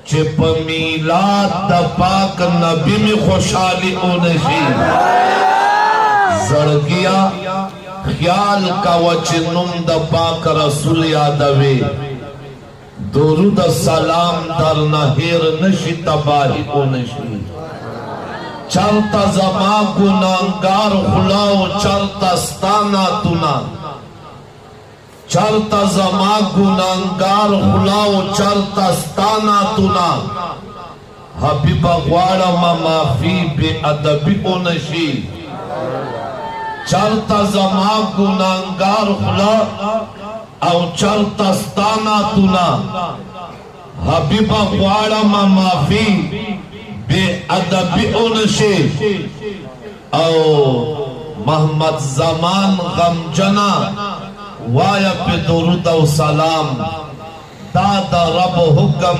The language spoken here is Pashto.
چه پا میلاد دا پاک نبی میں خوشحالی اونشی زرگیا خیال کا وچ نم دا پاک رسول یادوی درود سلام در نهیر نشی تباہی اونشی چلتا زما گناہگار خلاو چلتا ستانا تنا چلتا زما گناہگار خلاو چلتا ستانا تنا حبیب غوارا ما معافی بے ادبی اونشی چلتا زما گناہگار خلاو او چلتا ستانا تنا حبیب غوارا ما معافی بے ادبی اونشی او محمد زمان غمجنا وایا پہ درود و سلام دادا رب حکم